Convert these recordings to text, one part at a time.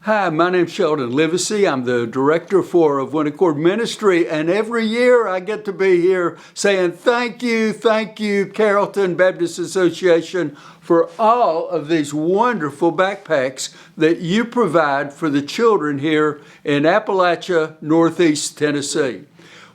Hi, my name's Sheldon Livesey. I'm the director for One Accord Ministry, and every year I get to be here saying thank you, Carrollton Baptist Association, for all of these wonderful backpacks that you provide for the children here in Appalachia, Northeast Tennessee.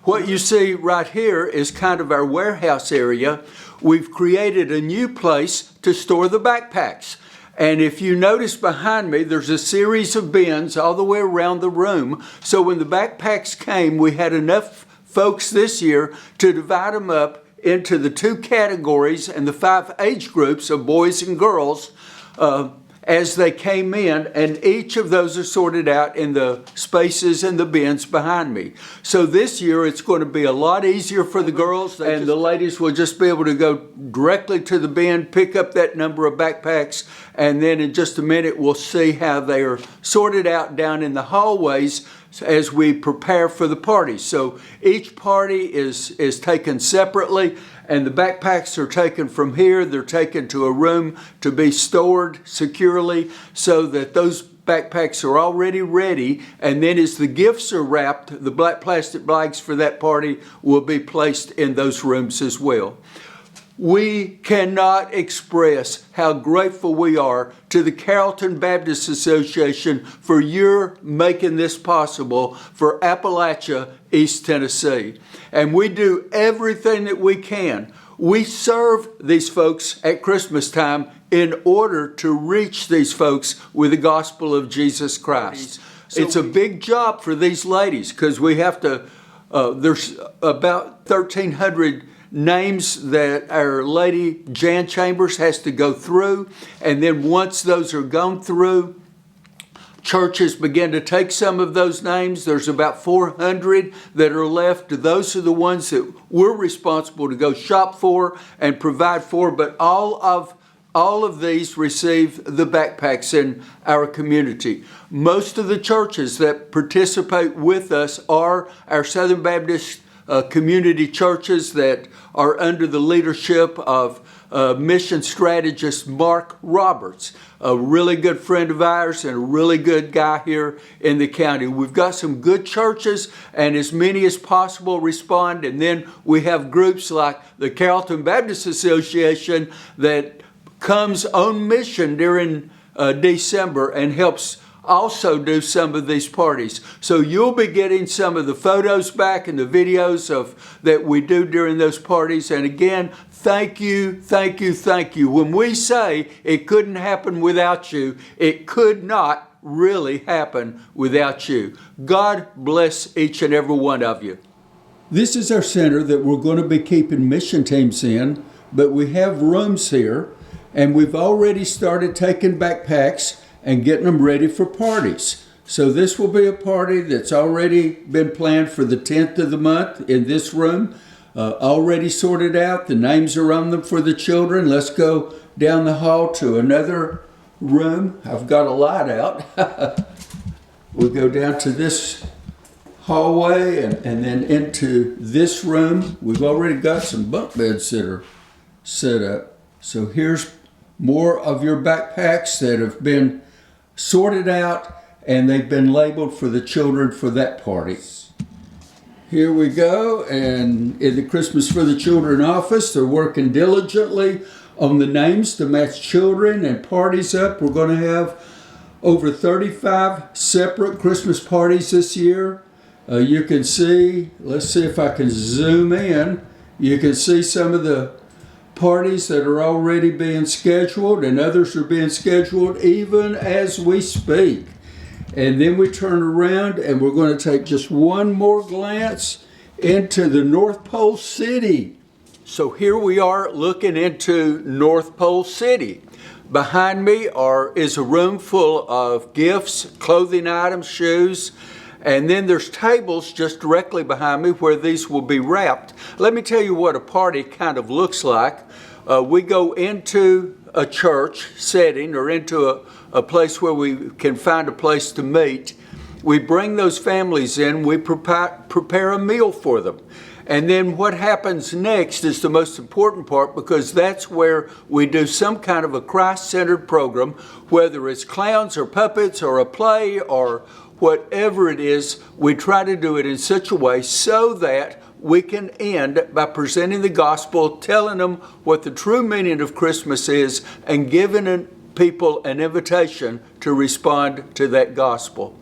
What you see right here is kind of our warehouse area. We've created a new place to store the backpacks. And if you notice behind me, there's a series of bins all the way around the room. So when the backpacks came, we had enough folks this year to divide them up into the two categories and the 5 age groups of boys and girls as they came in, and each of those are sorted out in the spaces and the bins behind me. So this year it's going to be a lot easier for the girls, and the ladies will just be able to go directly to the bin, pick up that number of backpacks, and then in just a minute we'll see how they are sorted out down in the hallways as we prepare for the party. So each party is taken separately, and the backpacks are taken from here. They're taken to a room to be stored securely so that those backpacks are already ready, and then as the gifts are wrapped, the black plastic bags for that party will be placed in those rooms as well. We cannot express how grateful we are to the Carrollton Baptist Association for your making this possible for Appalachia, East Tennessee. And we do everything that we can. We serve these folks at Christmas time in order to reach these folks with the gospel of Jesus Christ. It's a big job for these ladies because we have to, there's about 1,300 names that our lady Jan Chambers has to go through, and then once those are gone through, churches begin to take some of those names. There's about 400 that are left. Those are the ones that we're responsible to go shop for and provide for, but all of these receive the backpacks in our community. Most of the churches that participate with us are our Southern Baptist community churches that are under the leadership of mission strategist Mark Roberts, a really good friend of ours and a really good guy here in the county. We've got some good churches, and as many as possible respond, and then we have groups like the Carrollton Baptist Association that comes on mission during December and helps also do some of these parties. So you'll be getting some of the photos back and the videos of that we do during those parties. And again, thank you. When we say it couldn't happen without you, it could not really happen without you. God bless each and every one of you. This is our center that we're going to be keeping mission teams in, but we have rooms here, and we've already started taking backpacks and getting them ready for parties. So this will be a party that's already been planned for the 10th of the month in this room, already sorted out. The names are on them for the children. Let's go down the hall to another room. I've got a light out. We'll go down to this hallway and then into this room. We've already got some bunk beds that are set up. So here's more of your backpacks that have been sorted out, and they've been labeled for the children for that party. Here we go, and in the Christmas for the Children office, they're working diligently on the names to match children and parties up. We're going to have over 35 separate Christmas parties this year. You can see, let's see if I can zoom in, you can see some of the parties that are already being scheduled, and others are being scheduled even as we speak. And then we turn around and we're going to take just one more glance into the North Pole City. So here we are looking into North Pole City. Behind me is a room full of gifts, clothing items, shoes, and then there's tables just directly behind me where these will be wrapped. Let me tell you what a party kind of looks like. We go into a church setting or into a place where we can find a place to meet. We bring those families in, we prepare a meal for them. And then what happens next is the most important part, because that's where we do some kind of a Christ-centered program, whether it's clowns or puppets or a play or whatever it is. We try to do it in such a way so that we can end by presenting the gospel, telling them what the true meaning of Christmas is, and giving people an invitation to respond to that gospel.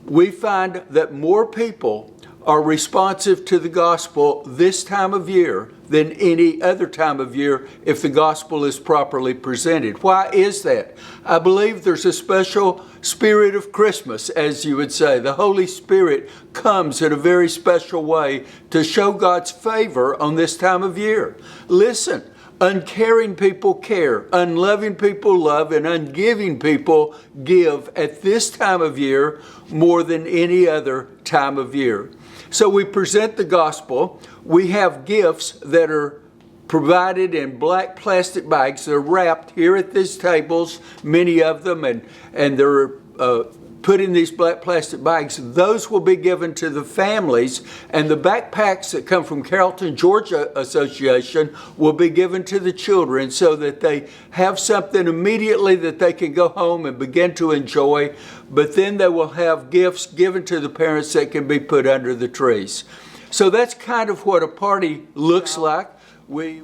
We find that more people are responsive to the gospel this time of year than any other time of year if the gospel is properly presented. Why is that? I believe there's a special spirit of Christmas, as you would say. The Holy Spirit comes in a very special way to show God's favor on this time of year. Listen, uncaring people care, unloving people love, and ungiving people give at this time of year more than any other time of year. So we present the gospel. We have gifts that are provided in black plastic bags. They're wrapped here at these tables, many of them, and they're put in these black plastic bags. Those will be given to the families, and the backpacks that come from Carrollton, Georgia Association will be given to the children so that they have something immediately that they can go home and begin to enjoy. But then they will have gifts given to the parents that can be put under the trees. So that's kind of what a party looks like. We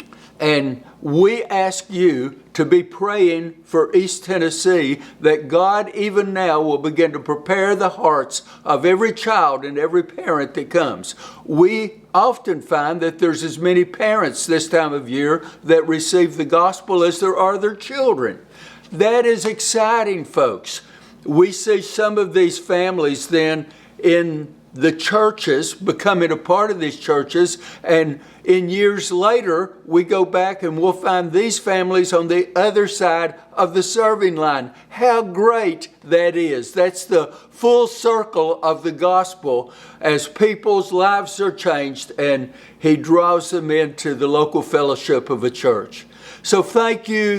ask you to be praying for East Tennessee, that God even now will begin to prepare the hearts of every child and every parent that comes. We often find that there's as many parents this time of year that receive the gospel as there are their children. That is exciting, folks. We see some of these families then in the churches, becoming a part of these churches, and in years later, we go back and we'll find these families on the other side of the serving line. How great that is. That's the full circle of the gospel as people's lives are changed and He draws them into the local fellowship of a church. So thank you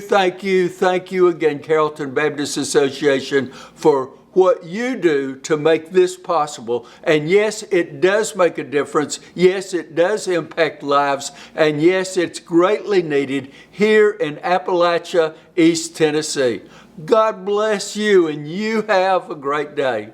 again, Carrollton Baptist Association, for what you do to make this possible. And yes, it does make a difference. Yes, it does impact lives. And yes, it's greatly needed here in Appalachia, East Tennessee. God bless you, and you have a great day.